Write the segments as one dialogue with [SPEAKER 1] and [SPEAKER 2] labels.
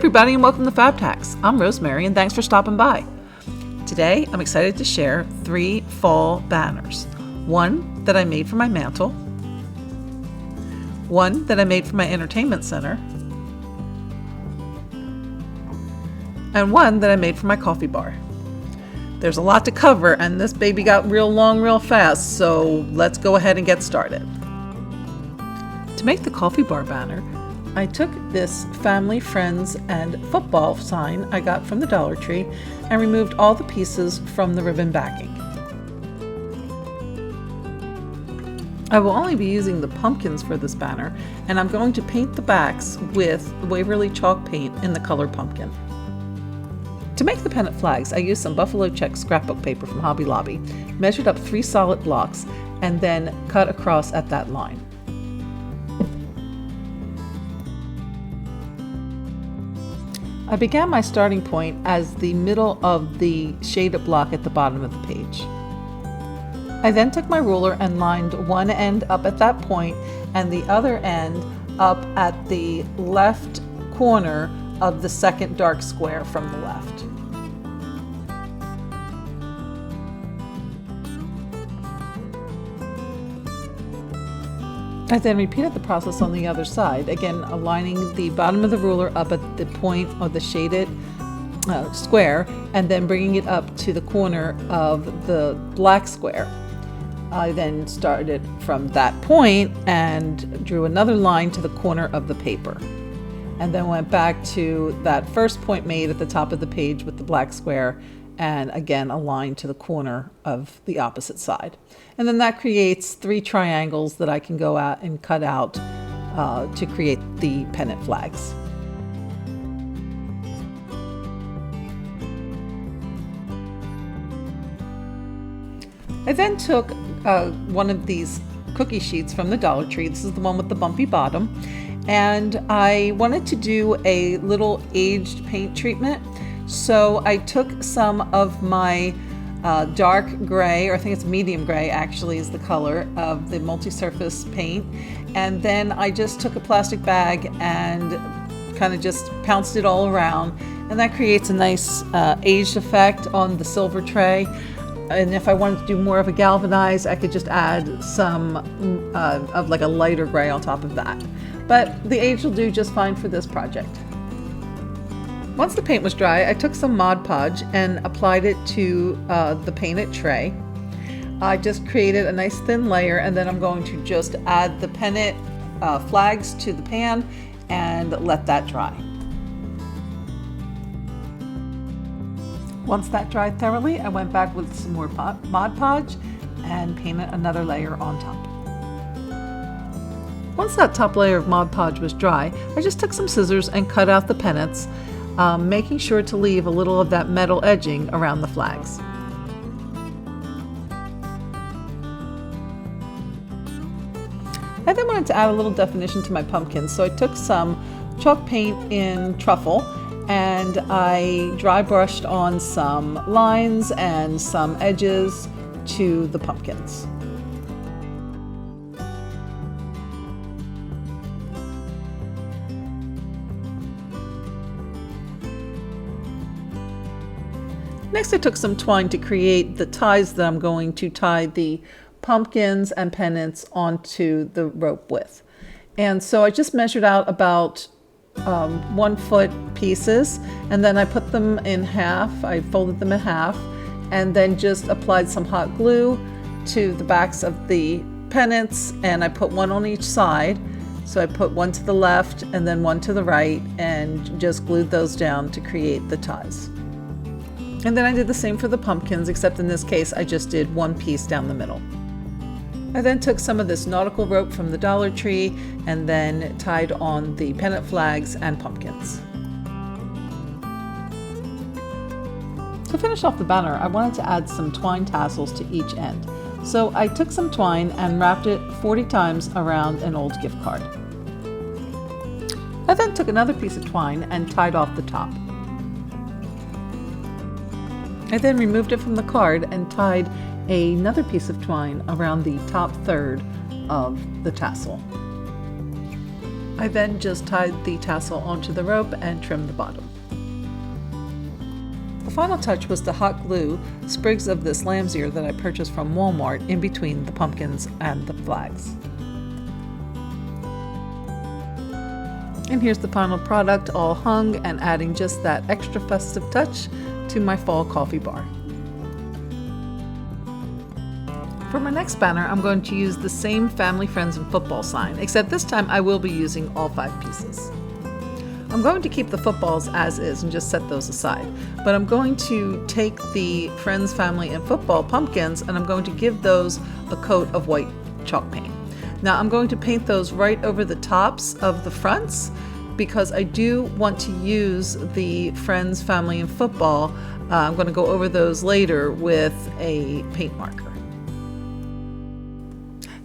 [SPEAKER 1] everybody, and welcome to Fab Tax. I'm Rosemary, and thanks for stopping by. Today, I'm excited to share 3 fall banners. One that I made for my mantle, one that I made for my entertainment center, and one that I made for my coffee bar. There's a lot to cover, and this baby got real long real fast, so let's go ahead and get started. To make the coffee bar banner, I took this family, friends, and football sign I got from the Dollar Tree and removed all the pieces from the ribbon backing. I will only be using the pumpkins for this banner, and I'm going to paint the backs with Waverly chalk paint in the color pumpkin. To make the pennant flags, I used some buffalo check scrapbook paper from Hobby Lobby, measured up 3 solid blocks, and then cut across at that line. I began my starting point as the middle of the shaded block at the bottom of the page. I then took my ruler and lined one end up at that point and the other end up at the left corner of the second dark square from the left. I then repeated the process on the other side, again aligning the bottom of the ruler up at the point of the shaded square and then bringing it up to the corner of the black square. I then started from that point and drew another line to the corner of the paper, and then went back to that first point made at the top of the page with the black square and again a line to the corner of the opposite side. And then that creates 3 triangles that I can go out and cut out to create the pennant flags. I then took one of these cookie sheets from the Dollar Tree. This is the one with the bumpy bottom. And I wanted to do a little aged paint treatment. So I took some of my dark gray, or I think it's medium gray actually is the color of the multi-surface paint, and then I just took a plastic bag and kind of just pounced it all around, and that creates a nice aged effect on the silver tray. And if I wanted to do more of a galvanized, I could just add some of like a lighter gray on top of that. But the age will do just fine for this project. Once the paint was dry, I took some Mod Podge and applied it to the painted tray. I just created a nice thin layer, and then I'm going to just add the pennant flags to the pan and let that dry. Once that dried thoroughly, I went back with some more Mod Podge and painted another layer on top. Once that top layer of Mod Podge was dry, I just took some scissors and cut out the pennants, making sure to leave a little of that metal edging around the flags. I then wanted to add a little definition to my pumpkins, so I took some chalk paint in Truffle and I dry brushed on some lines and some edges to the pumpkins. Next, I took some twine to create the ties that I'm going to tie the pumpkins and pennants onto the rope with. And so I just measured out about 1 foot pieces, and then I put them in half. I folded them in half and then just applied some hot glue to the backs of the pennants, and I put one on each side. So I put one to the left and then one to the right and just glued those down to create the ties. And then I did the same for the pumpkins, except in this case I just did 1 piece down the middle. I then took some of this Nautical Rope from the Dollar Tree and then tied on the pennant flags and pumpkins. To finish off the banner, I wanted to add some twine tassels to each end. So I took some twine and wrapped it 40 times around an old gift card. I then took another piece of twine and tied off the top. I then removed it from the card and tied another piece of twine around the top third of the tassel. I then just tied the tassel onto the rope and trimmed the bottom. The final touch was to hot glue sprigs of this lamb's ear that I purchased from Walmart in between the pumpkins and the flags. And here's the final product, all hung and adding just that extra festive touch to my fall coffee bar. For my next banner, I'm going to use the same family, friends, and football sign, except this time I will be using all 5 pieces. I'm going to keep the footballs as is and just set those aside, but I'm going to take the friends, family, and football pumpkins and I'm going to give those a coat of white chalk paint. Now I'm going to paint those right over the tops of the fronts because I do want to use the friends, family, and football. I'm going to go over those later with a paint marker.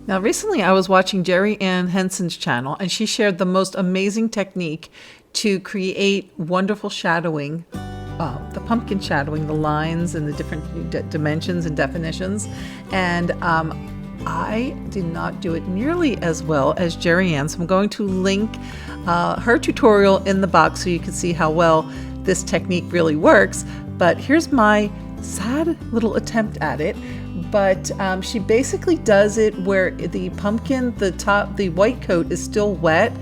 [SPEAKER 1] Now recently I was watching Jeri-Ann Henson's channel and she shared the most amazing technique to create wonderful shadowing, the pumpkin shadowing, the lines and the different dimensions and definitions. And I did not do it nearly as well as Jeri-Ann, so I'm going to link her tutorial in the box so you can see how well this technique really works. But here's my sad little attempt at it. But she basically does it where the pumpkin, the white coat is still wet,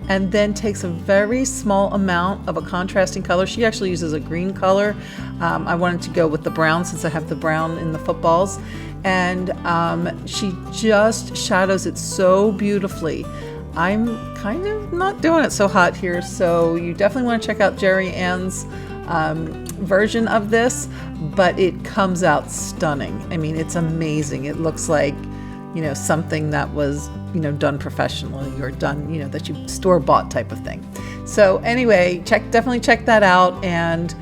[SPEAKER 1] and then takes a very small amount of a contrasting color. She actually uses a green color. I wanted to go with the brown since I have the brown in the footballs. And she just shadows it so beautifully. I'm kind of not doing it so hot here, so you definitely want to check out Jeri-Ann's version of this, but it comes out stunning. I mean, it's amazing. It looks like, you know, something that was, you know, done professionally or done, you know, that you store-bought type of thing. So anyway, definitely check that out. And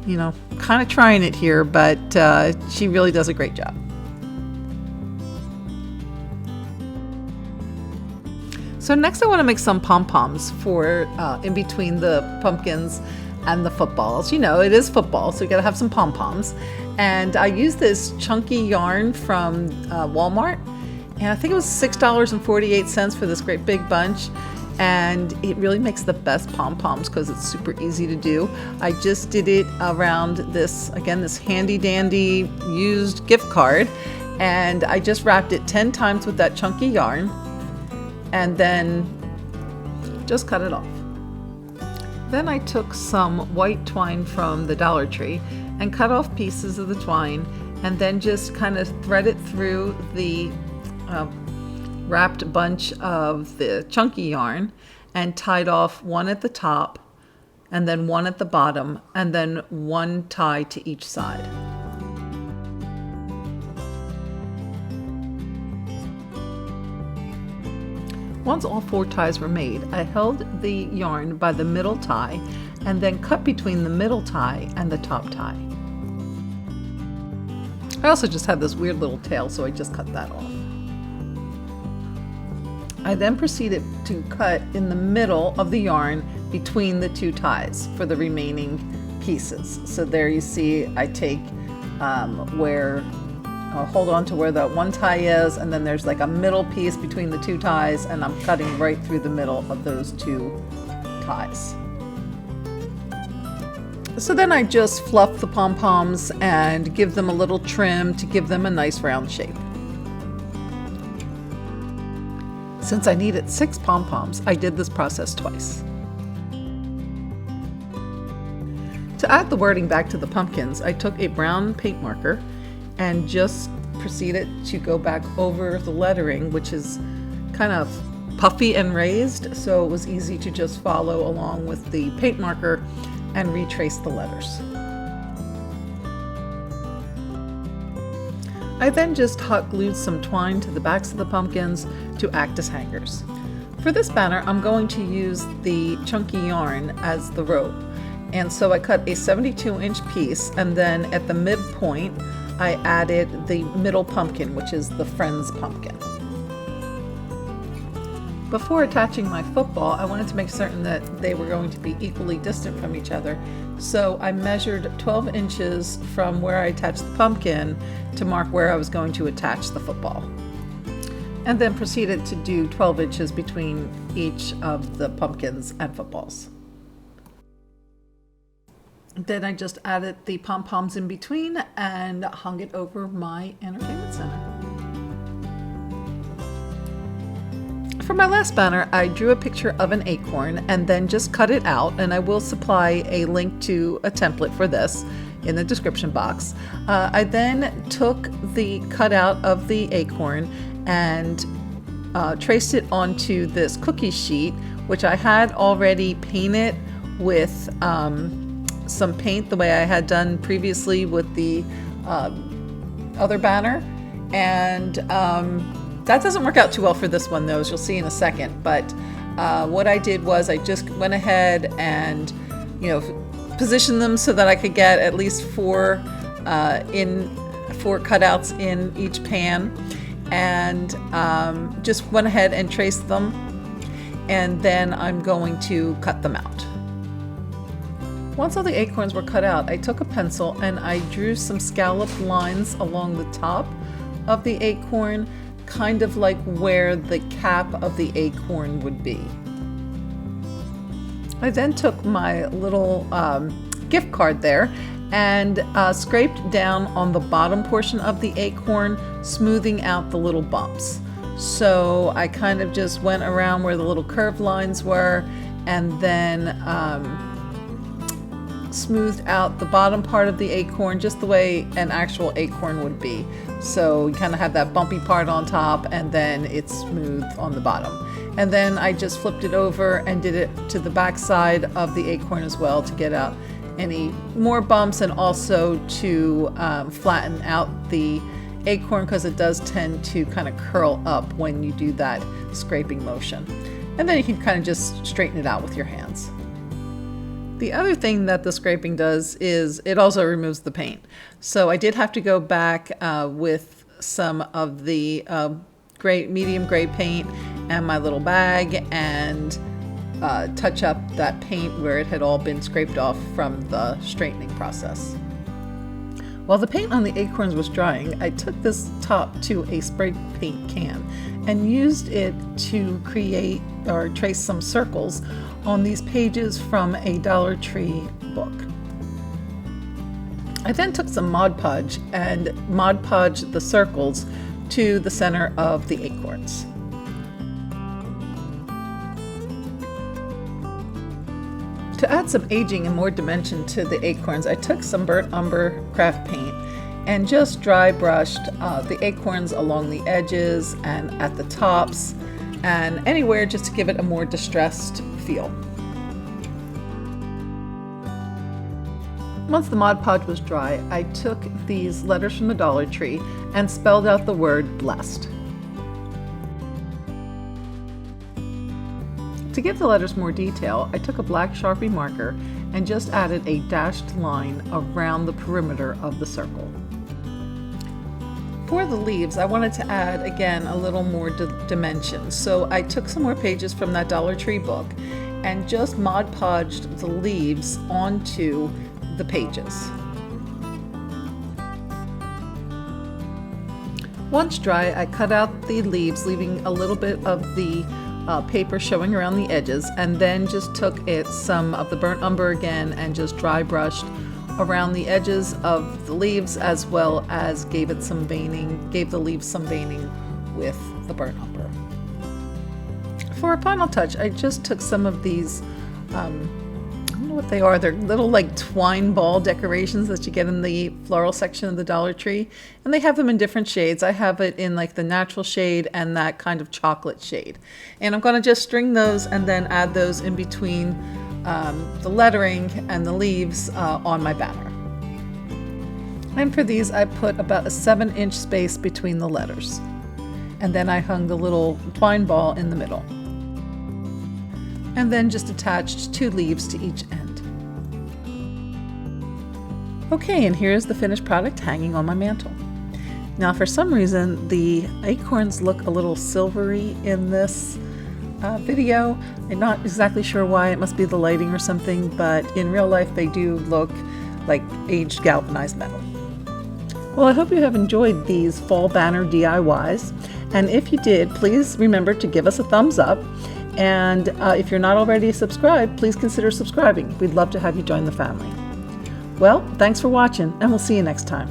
[SPEAKER 1] you know, kind of trying it here, but she really does a great job. So next I want to make some pom-poms for in between the pumpkins and the footballs. You know, it is football, so you gotta have some pom-poms. And I used this chunky yarn from Walmart, and I think it was $6.48 for this great big bunch. And it really makes the best pom-poms because it's super easy to do. I just did it around this, again, this handy dandy used gift card. And I just wrapped it 10 times with that chunky yarn and then just cut it off. Then I took some white twine from the Dollar Tree and cut off pieces of the twine and then just kind of thread it through the wrapped bunch of the chunky yarn and tied off one at the top and then one at the bottom and then one tie to each side. Once all 4 ties were made, I held the yarn by the middle tie and then cut between the middle tie and the top tie. I also just had this weird little tail, so I just cut that off. I then proceeded to cut in the middle of the yarn between the 2 ties for the remaining pieces. So there you see I take where I'll hold on to where that one tie is, and then there's like a middle piece between the 2 ties, and I'm cutting right through the middle of those 2 ties. So then I just fluff the pom-poms and give them a little trim to give them a nice round shape. Since I needed 6 pom-poms, I did this process twice. To add the wording back to the pumpkins, I took a brown paint marker and just proceeded to go back over the lettering, which is kind of puffy and raised, so it was easy to just follow along with the paint marker and retrace the letters. I then just hot glued some twine to the backs of the pumpkins to act as hangers. For this banner, I'm going to use the chunky yarn as the rope. And so I cut a 72-inch piece, and then at the midpoint, I added the middle pumpkin, which is the Friends pumpkin. Before attaching my football, I wanted to make certain that they were going to be equally distant from each other. So I measured 12 inches from where I attached the pumpkin to mark where I was going to attach the football. and then proceeded to do 12 inches between each of the pumpkins and footballs. Then I just added the pom-poms in between and hung it over my entertainment center. For my last banner, I drew a picture of an acorn and then just cut it out, and I will supply a link to a template for this in the description box. I then took the cutout of the acorn and traced it onto this cookie sheet, which I had already painted with some paint the way I had done previously with the other banner. And that doesn't work out too well for this one though, as you'll see in a second. But what I did was I just went ahead and, positioned them so that I could get at least four cutouts in each pan, and just went ahead and traced them, and then I'm going to cut them out. Once all the acorns were cut out, I took a pencil and I drew some scallop lines along the top of the acorn, kind of like where the cap of the acorn would be. I then took my little gift card there and scraped down on the bottom portion of the acorn, smoothing out the little bumps. So I kind of just went around where the little curved lines were, and then smoothed out the bottom part of the acorn just the way an actual acorn would be. So you kind of have that bumpy part on top, and then it's smooth on the bottom. And then I just flipped it over and did it to the back side of the acorn as well to get out any more bumps, and also to flatten out the acorn, because it does tend to kind of curl up when you do that scraping motion. And then you can kind of just straighten it out with your hands. The other thing that the scraping does is it also removes the paint. So I did have to go back with some of the medium gray paint and my little bag and touch up that paint where it had all been scraped off from the straightening process. While the paint on the acorns was drying, I took this top to a spray paint can and used it to create or trace some circles on these pages from a Dollar Tree book. I then took some Mod Podge and Mod Podged the circles to the center of the acorns. To add some aging and more dimension to the acorns, I took some burnt umber craft paint and just dry brushed the acorns along the edges and at the tops and anywhere, just to give it a more distressed feel. Once the Mod Podge was dry, I took these letters from the Dollar Tree and spelled out the word blessed. To give the letters more detail, I took a black Sharpie marker and just added a dashed line around the perimeter of the circle. For the leaves, I wanted to add, again, a little more dimension. So I took some more pages from that Dollar Tree book and just Mod Podged the leaves onto the pages. Once dry, I cut out the leaves, leaving a little bit of the paper showing around the edges, and then just took some of the burnt umber again and just dry brushed around the edges of the leaves, as well as gave the leaves some veining with the burnt umber. For a final touch, I just took some of these, I don't know what they are, they're little like twine ball decorations that you get in the floral section of the Dollar Tree, and they have them in different shades. I have it in like the natural shade and that kind of chocolate shade. And I'm going to just string those and then add those in between the lettering and the leaves on my banner. And for these, I put about a 7-inch space between the letters. And then I hung the little twine ball in the middle. And then just attached 2 leaves to each end. Okay, and here's the finished product hanging on my mantle. Now, for some reason, the acorns look a little silvery in this video. I'm not exactly sure why. It must be the lighting or something, but in real life they do look like aged galvanized metal. Well, I hope you have enjoyed these fall banner DIYs, And if you did, please remember to give us a thumbs up. And if you're not already subscribed, please consider subscribing. We'd love to have you join the family. Well, thanks for watching, and we'll see you next time.